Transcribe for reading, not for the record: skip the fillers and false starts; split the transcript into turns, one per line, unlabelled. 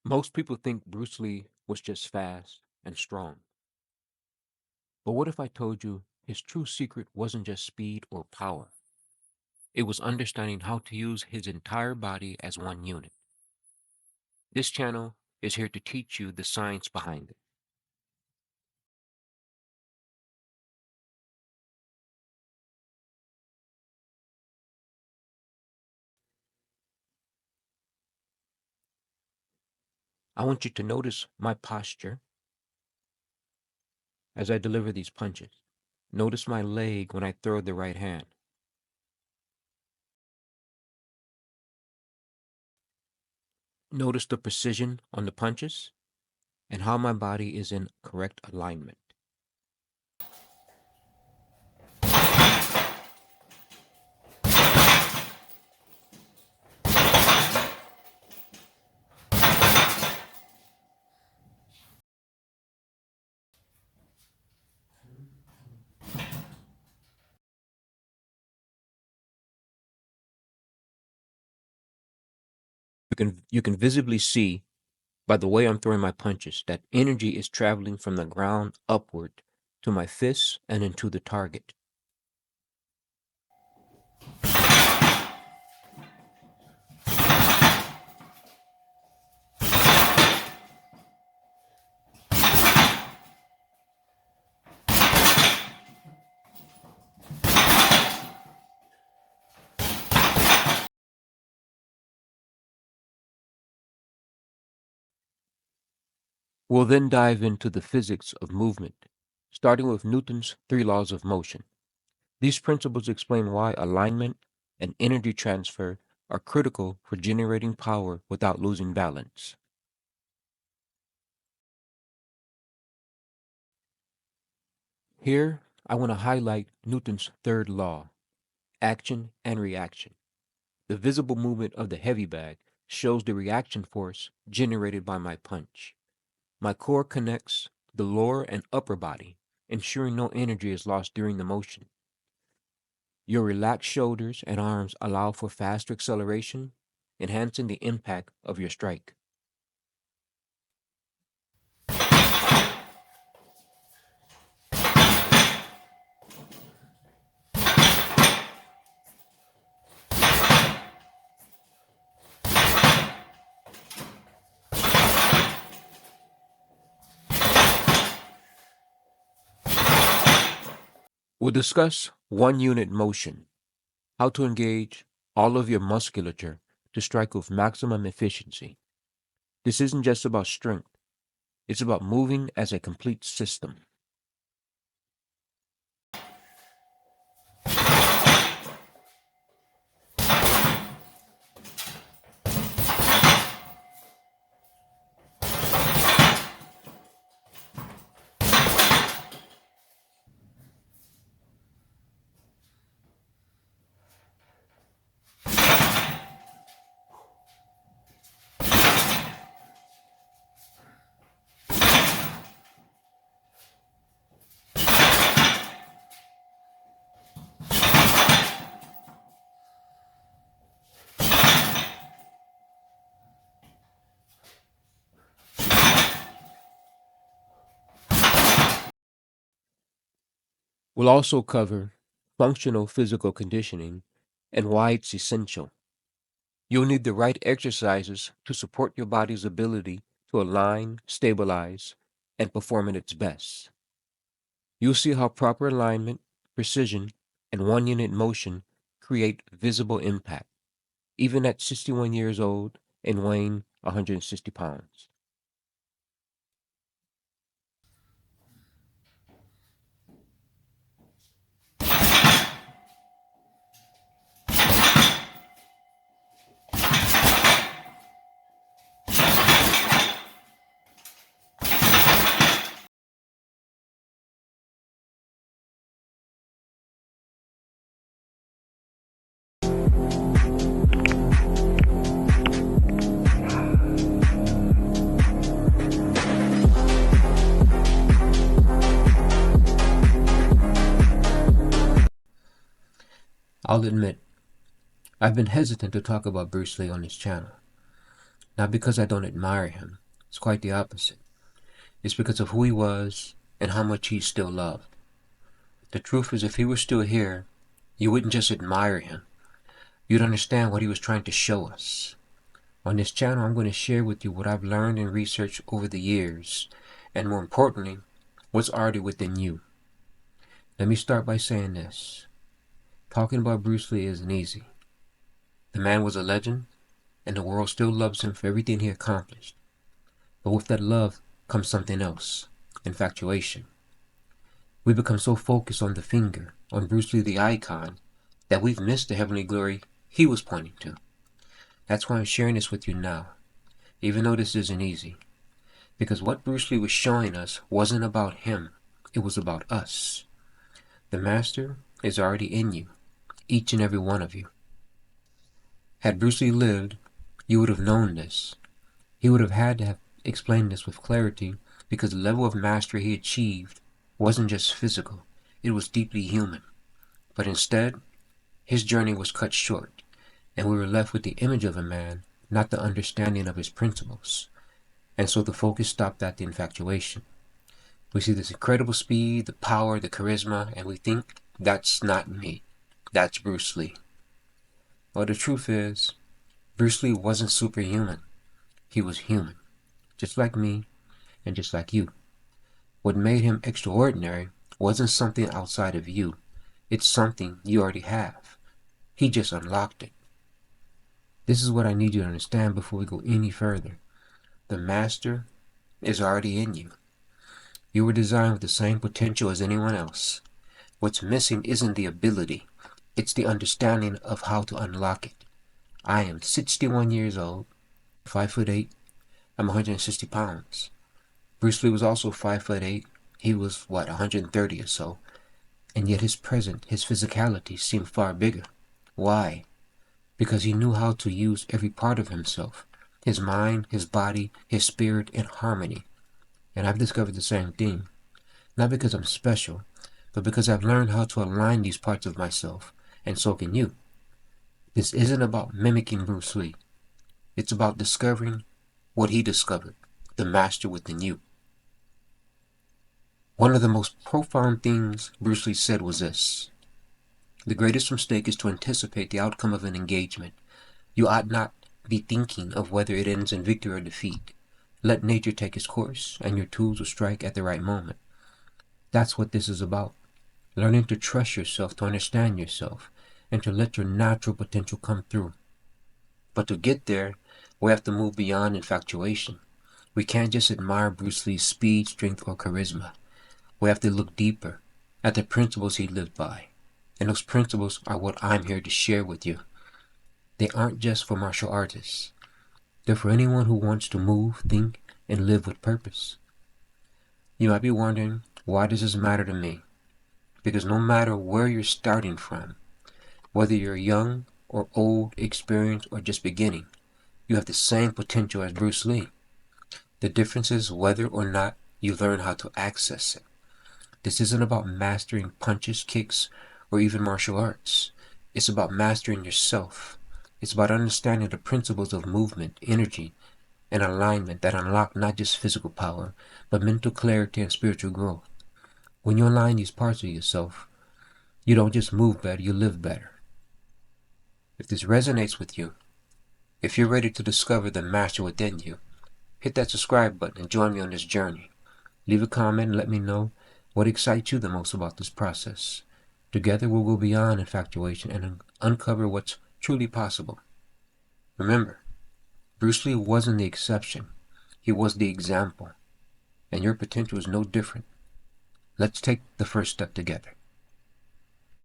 Most people think Bruce Lee was just fast and strong. But what if I told you his true secret wasn't just speed or power? It was understanding how to use his entire body as one unit. This channel is here to teach you the science behind it. I want you to notice my posture as I deliver these punches. Notice my leg when I throw the right hand. Notice the precision on the punches and how my body is in correct alignment. You can visibly see by the way I'm throwing my punches that energy is traveling from the ground upward to my fists and into the target. We'll then dive into the physics of movement, starting with Newton's three laws of motion. These principles explain why alignment and energy transfer are critical for generating power without losing balance. Here, I want to highlight Newton's third law, action and reaction. The visible movement of the heavy bag shows the reaction force generated by my punch. My core connects the lower and upper body, ensuring no energy is lost during the motion. Your relaxed shoulders and arms allow for faster acceleration, enhancing the impact of your strike. We'll discuss one unit motion, how to engage all of your musculature to strike with maximum efficiency. This isn't just about strength, it's about moving as a complete system. We'll also cover functional physical conditioning and why it's essential. You'll need the right exercises to support your body's ability to align, stabilize, and perform at its best. You'll see how proper alignment, precision, and one unit motion create visible impact, even at 61 years old and weighing 160 pounds. I'll admit, I've been hesitant to talk about Bruce Lee on this channel. Not because I don't admire him. It's quite the opposite. It's because of who he was and how much he still loved. The truth is, if he were still here, you wouldn't just admire him. You'd understand what he was trying to show us. On this channel, I'm going to share with you what I've learned and researched over the years, and more importantly, what's already within you. Let me start by saying this. Talking about Bruce Lee isn't easy. The man was a legend, and the world still loves him for everything he accomplished. But with that love comes something else, infatuation. We become so focused on the finger, on Bruce Lee the icon, that we've missed the heavenly glory he was pointing to. That's why I'm sharing this with you now, even though this isn't easy. Because what Bruce Lee was showing us wasn't about him, it was about us. The master is already in you, each and every one of you. Had Bruce Lee lived, you would have known this. He would have had to have explained this with clarity, because the level of mastery he achieved wasn't just physical, it was deeply human. But instead, his journey was cut short, and we were left with the image of a man, not the understanding of his principles. And so the focus stopped at the infatuation. We see this incredible speed, the power, the charisma, and we think, that's not me. That's Bruce Lee. Well, the truth is, Bruce Lee wasn't superhuman. He was human, just like me and just like you. What made him extraordinary wasn't something outside of you. It's something you already have. He just unlocked it. This is what I need you to understand before we go any further. The master is already in you. You were designed with the same potential as anyone else. What's missing isn't the ability, it's the understanding of how to unlock it. I am 61 years old, 5'8", I'm 160 pounds. Bruce Lee was also 5'8", he was, 130 or so, and yet his physicality seemed far bigger. Why? Because he knew how to use every part of himself, his mind, his body, his spirit in harmony. And I've discovered the same thing. Not because I'm special, but because I've learned how to align these parts of myself, and so can you. This isn't about mimicking Bruce Lee. It's about discovering what he discovered, the master within you. One of the most profound things Bruce Lee said was this: the greatest mistake is to anticipate the outcome of an engagement. You ought not be thinking of whether it ends in victory or defeat. Let nature take its course, and your tools will strike at the right moment. That's what this is about. Learning to trust yourself, to understand yourself, and to let your natural potential come through. But to get there, we have to move beyond infatuation. We can't just admire Bruce Lee's speed, strength, or charisma. We have to look deeper at the principles he lived by. And those principles are what I'm here to share with you. They aren't just for martial artists. They're for anyone who wants to move, think, and live with purpose. You might be wondering, why does this matter to me? Because no matter where you're starting from, whether you're young or old, experienced, or just beginning, you have the same potential as Bruce Lee. The difference is whether or not you learn how to access it. This isn't about mastering punches, kicks, or even martial arts. It's about mastering yourself. It's about understanding the principles of movement, energy, and alignment that unlock not just physical power, but mental clarity and spiritual growth. When you align these parts of yourself, you don't just move better, you live better. If this resonates with you, if you're ready to discover the master within you, hit that subscribe button and join me on this journey. Leave a comment and let me know what excites you the most about this process. Together we'll go beyond infatuation and uncover what's truly possible. Remember, Bruce Lee wasn't the exception. He was the example. And your potential is no different. Let's take the first step together.